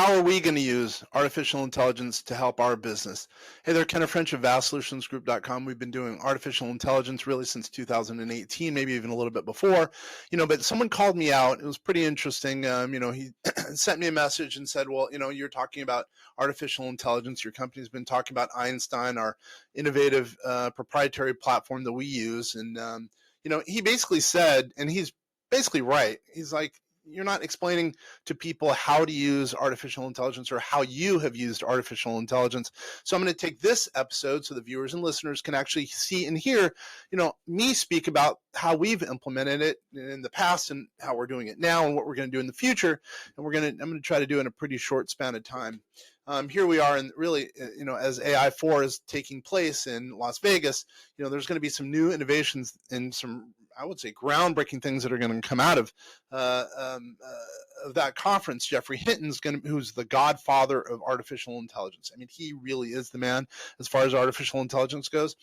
how are we going to use artificial intelligence to help our business? Hey there, Kenneth French of vastsolutionsgroup.com. We've been doing artificial intelligence really since 2018, maybe even a little bit before, but someone called me out. It was pretty interesting. He sent me a message and said, well, you're talking about artificial intelligence. Your company's been talking about Einstein, our innovative proprietary platform that we use. And, he basically said, and he's basically right. He's like, you're not explaining to people how to use artificial intelligence or how you have used artificial intelligence. So I'm going to take this episode so the viewers and listeners can actually see and hear, me speak about how we've implemented it in the past and how we're doing it now and what we're going to do in the future. And I'm going to try to do it in a pretty short span of time. Here we are, and really, as AI4 is taking place in Las Vegas, there's going to be some new innovations and some, I would say, groundbreaking things that are going to come out of that conference. Jeffrey Hinton's who's the godfather of artificial intelligence. I mean, he really is the man as far as artificial intelligence goes.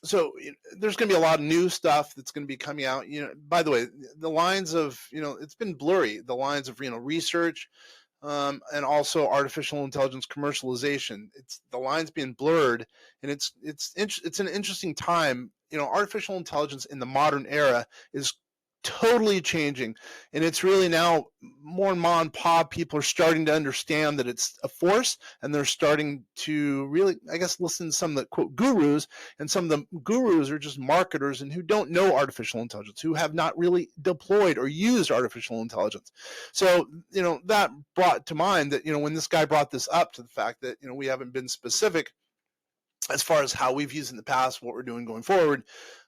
So there's going to be a lot of new stuff that's going to be coming out. By the way, the lines of, it's been blurry. The lines of, research. And also artificial intelligence commercialization. It's the lines being blurred, and it's an interesting time. Artificial intelligence in the modern era is totally changing, and it's really now more mom and pop people are starting to understand that it's a force, and they're starting to really, I guess, listen to some of the quote gurus, and some of the gurus are just marketers and who don't know artificial intelligence, who have not really deployed or used artificial intelligence. So, that brought to mind that, when this guy brought this up, to the fact that, we haven't been specific as far as how we've used in the past, what we're doing going forward.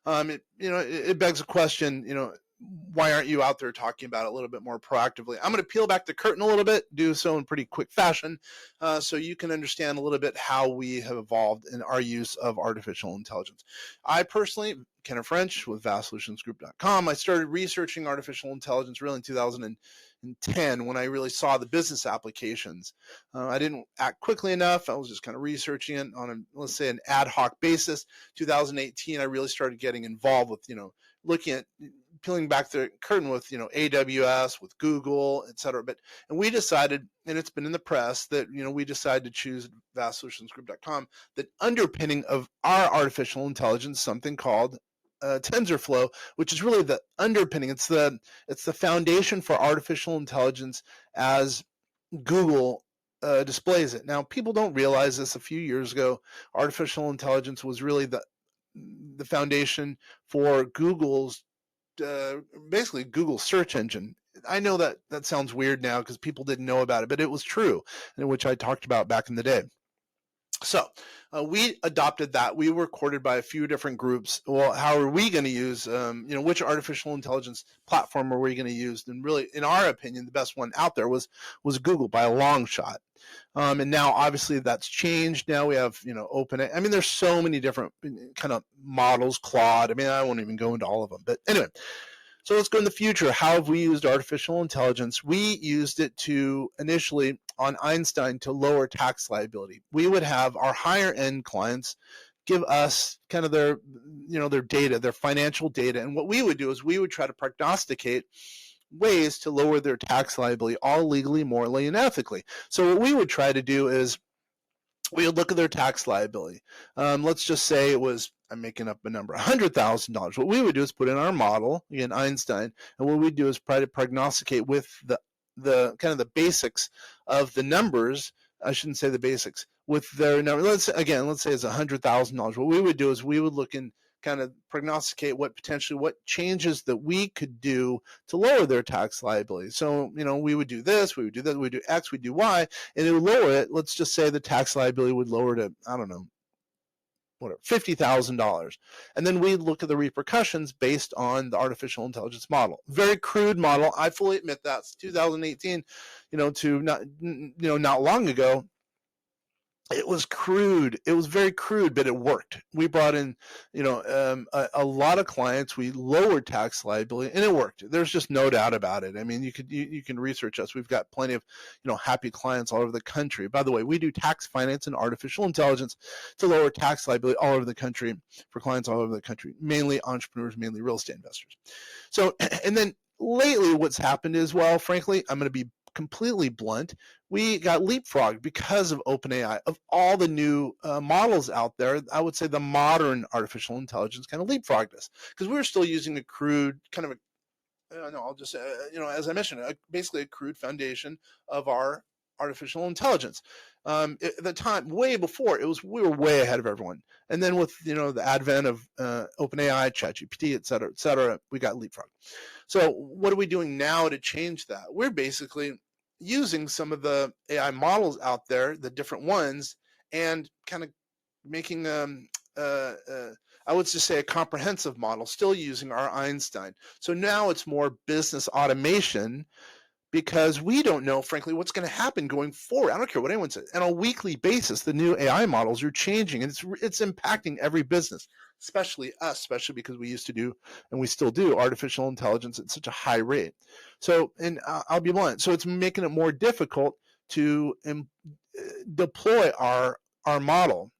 It begs a question, why aren't you out there talking about it a little bit more proactively? I'm going to peel back the curtain a little bit, do so in pretty quick fashion, so you can understand a little bit how we have evolved in our use of artificial intelligence. I personally, Kenneth French with vastsolutionsgroup.com, I started researching artificial intelligence really in 2010 when I really saw the business applications. I didn't act quickly enough. I was just kind of researching it on let's say an ad hoc basis. 2018, I really started getting involved with, looking at peeling back the curtain with, AWS, with Google, et cetera. And we decided, and it's been in the press, that, we decided to choose vastsolutionsgroup.com, that underpinning of our artificial intelligence, something called TensorFlow, which is really the underpinning. It's the foundation for artificial intelligence as Google displays it. Now, people don't realize this. A few years ago, artificial intelligence was really the foundation for Google's basically Google search engine. I know that sounds weird now because people didn't know about it, but it was true, in which I talked about back in the day. So we adopted that. We were courted by a few different groups. Well, how are we going to use, which artificial intelligence platform are we going to use? And really, in our opinion, the best one out there was Google by a long shot. And now, obviously, that's changed. Now we have, open. I mean, there's so many different kind of models, Claude. I mean, I won't even go into all of them. But anyway, so let's go in the future. How have we used artificial intelligence? We used it to initially on Einstein to lower tax liability. We would have our higher end clients give us kind of their data, their financial data. And what we would do is we would try to prognosticate ways to lower their tax liability, all legally, morally, and ethically. So what we would try to do is we would look at their tax liability. Let's just say it was, I'm making up a number, $100,000. What we would do is put in our model, again, Einstein, and what we do is try to prognosticate with the kind of the basics of the numbers. I shouldn't say the basics, with their number. Let's say it's $100,000. What we would do is we would look and kind of prognosticate what changes that we could do to lower their tax liability. So, we would do this, we would do that, we would do X, we would do Y, and it would lower it. Let's just say the tax liability would lower to, I don't know, whatever, $50,000. And then we look at the repercussions based on the artificial intelligence model. Very crude model. I fully admit that. It's 2018, to not long ago. It was crude. It was very crude, but it worked. We brought in, a lot of clients. We lowered tax liability, and it worked. There's just no doubt about it. I mean, you can research us. We've got plenty of, happy clients all over the country. By the way, we do tax finance and artificial intelligence to lower tax liability all over the country for clients all over the country, mainly entrepreneurs, mainly real estate investors. So, and then lately, what's happened is, well, frankly, I'm going to be completely blunt, we got leapfrogged because of OpenAI. Of all the new models out there, I would say the modern artificial intelligence kind of leapfrogged us, because we were still using a crude kind of a, no, I'll just, as I mentioned, basically a crude foundation of our artificial intelligence. At the time, way before, we were way ahead of everyone. And then with, the advent of OpenAI, ChatGPT, et cetera, we got leapfrogged. So what are we doing now to change that? We're basically using some of the AI models out there, the different ones, and kind of making I would just say a comprehensive model, still using our Einstein. So now it's more business automation, because we don't know, frankly, what's going to happen going forward. I don't care what anyone says. On a weekly basis, the new AI models are changing, and it's impacting every business, especially us, especially because we used to do, and we still do, artificial intelligence at such a high rate. So, and I'll be blunt. So it's making it more difficult to deploy our model,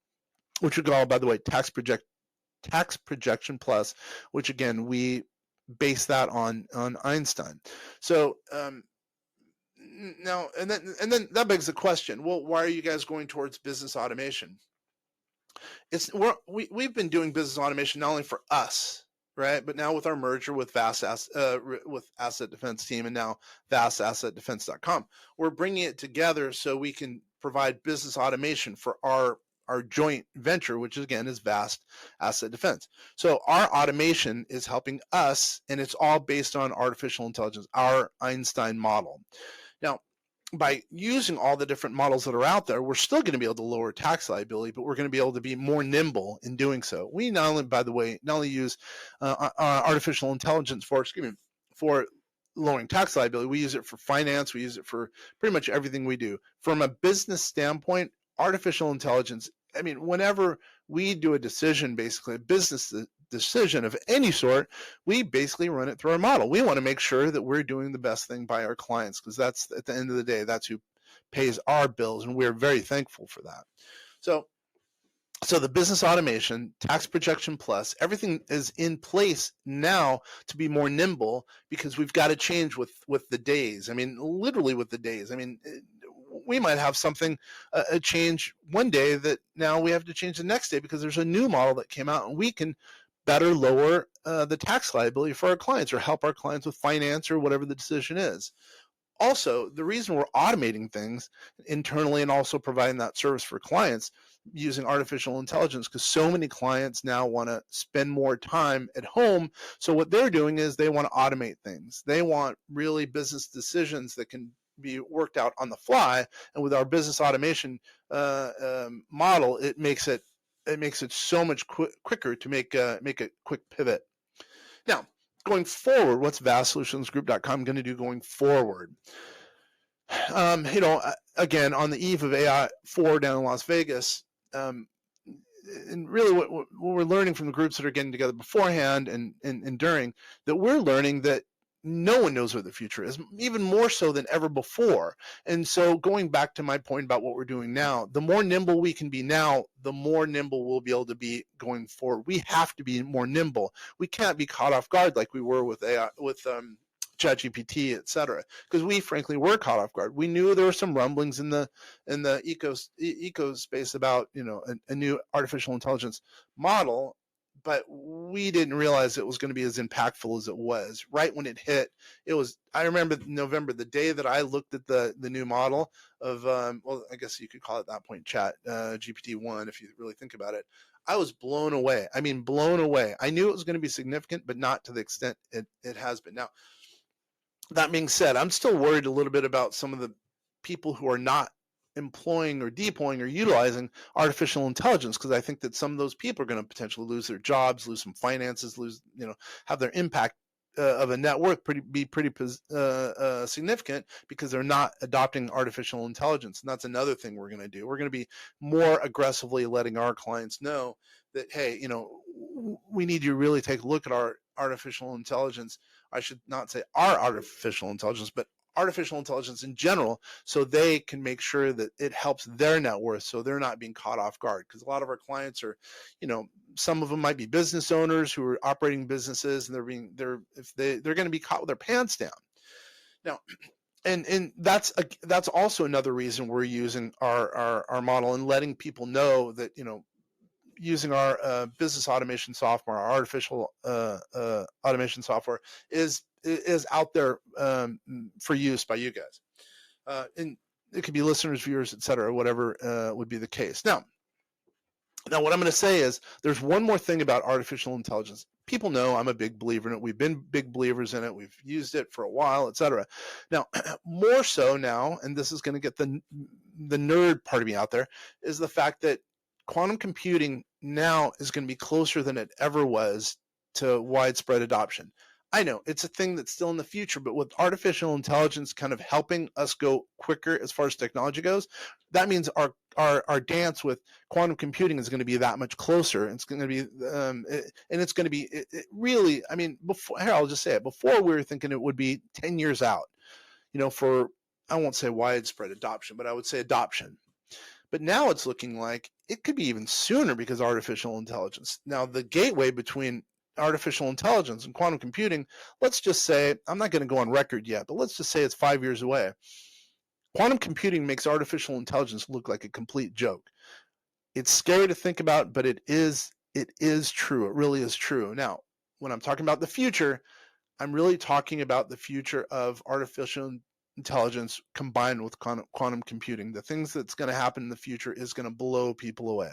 which we call, by the way, tax projection plus, which again we base that on Einstein. So now and then that begs the question, well, why are you guys going towards business automation? We've been doing business automation not only for us, right, but now with our merger with with Asset Defense Team, and now vastassetdefense.com, we're bringing it together so we can provide business automation for our joint venture, which again is Vast Asset Defense. So our automation is helping us, and it's all based on artificial intelligence, our Einstein model. Now, by using all the different models that are out there, we're still going to be able to lower tax liability, but we're going to be able to be more nimble in doing so. We not only use artificial intelligence for lowering tax liability, we use it for finance, we use it for pretty much everything we do. From a business standpoint, artificial intelligence, I mean, whenever we do a decision, basically a business decision of any sort, we basically run it through our model. We want to make sure that we're doing the best thing by our clients, because that's, at the end of the day, that's who pays our bills, and we're very thankful for that. So the business automation, tax projection plus, everything is in place now to be more nimble, because we've got to change with the days. I mean, literally with the days. I mean, we might have something a change one day that now we have to change the next day because there's a new model that came out, and we can better lower the tax liability for our clients, or help our clients with finance, or whatever the decision is. Also, the reason we're automating things internally and also providing that service for clients using artificial intelligence, because so many clients now want to spend more time at home. So what they're doing is they want to automate things. They want really business decisions that can be worked out on the fly. And with our business automation model, it makes it so much quicker to make a quick pivot. Now, going forward, what's vastsolutionsgroup.com going to do going forward? Again, on the eve of AI 4 down in Las Vegas, and really what we're learning from the groups that are getting together beforehand and during, that we're learning that no one knows what the future is, even more so than ever before. And so going back to my point about what we're doing now, the more nimble we can be now, the more nimble we'll be able to be going forward. We have to be more nimble. We can't be caught off guard like we were with AI, with ChatGPT, et cetera, because we frankly were caught off guard. We knew there were some rumblings in the eco space about a new artificial intelligence model, but we didn't realize it was going to be as impactful as it was. Right when it hit, I remember November, the day that I looked at the new model of, well, I guess you could call it at that point Chat GPT-1, if you really think about it. I was blown away. I mean, blown away. I knew it was going to be significant, but not to the extent it has been. Now, that being said, I'm still worried a little bit about some of the people who are not employing or deploying or utilizing artificial intelligence, because I think that some of those people are going to potentially lose their jobs, lose some finances, have their impact of a net worth be pretty significant, because they're not adopting artificial intelligence. And that's another thing we're going to do. We're going to be more aggressively letting our clients know that, hey, we need you to really take a look at our artificial intelligence. I should not say our artificial intelligence, but artificial intelligence in general, so they can make sure that it helps their net worth, so they're not being caught off guard. Because a lot of our clients are, some of them might be business owners who are operating businesses, and they're going to be caught with their pants down. Now, and that's also another reason we're using our model and letting people know that, using our business automation software, our artificial automation software is out there for use by you guys. And it could be listeners, viewers, et cetera, whatever would be the case. Now, what I'm going to say is there's one more thing about artificial intelligence. People know I'm a big believer in it. We've been big believers in it. We've used it for a while, et cetera. Now, more so now, and this is going to get the nerd part of me out there, is the fact that quantum computing now is going to be closer than it ever was to widespread adoption. I know it's a thing that's still in the future, but with artificial intelligence kind of helping us go quicker as far as technology goes, that means our dance with quantum computing is going to be that much closer. It's going to be, and it's going to be really, I mean, before, here, I'll just say it. Before we were thinking it would be 10 years out, for, I won't say widespread adoption, but I would say adoption. But now it's looking like it could be even sooner because of artificial intelligence. Now, the gateway between artificial intelligence and quantum computing, let's just say, I'm not going to go on record yet, but let's just say it's 5 years away. Quantum computing makes artificial intelligence look like a complete joke. It's scary to think about, but it is true. It really is true. Now, when I'm talking about the future, I'm really talking about the future of artificial intelligence combined with quantum computing. The things that's going to happen in the future is going to blow people away.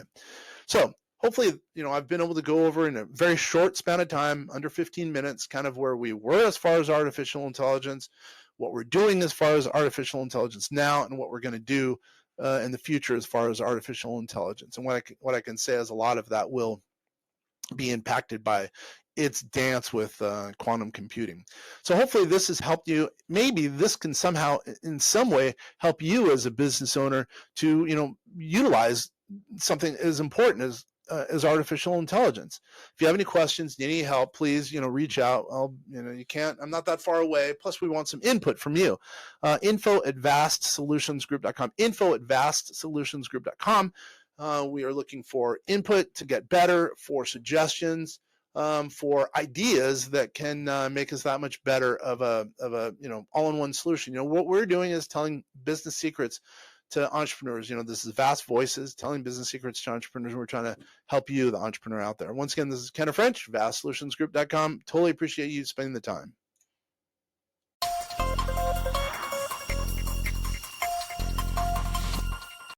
So hopefully, I've been able to go over in a very short span of time, under 15 minutes, kind of where we were as far as artificial intelligence, what we're doing as far as artificial intelligence now, and what we're going to do in the future as far as artificial intelligence. And what I can say is a lot of that will be impacted by its dance with quantum computing. So hopefully this has helped you. Maybe this can somehow, in some way, help you as a business owner to, utilize something as important as artificial intelligence. If you have any questions, need any help, please, reach out. I'm not that far away. Plus, we want some input from you. info@vastsolutionsgroup.com. info@vastsolutionsgroup.com. We are looking for input to get better, for suggestions, for ideas that can make us that much better of a all-in-one solution. What we're doing is telling business secrets to entrepreneurs. This is Vast Voices, telling business secrets to entrepreneurs. We're trying to help you, the entrepreneur out there. Once again, this is Ken French, vastsolutionsgroup.com. Totally appreciate you spending the time.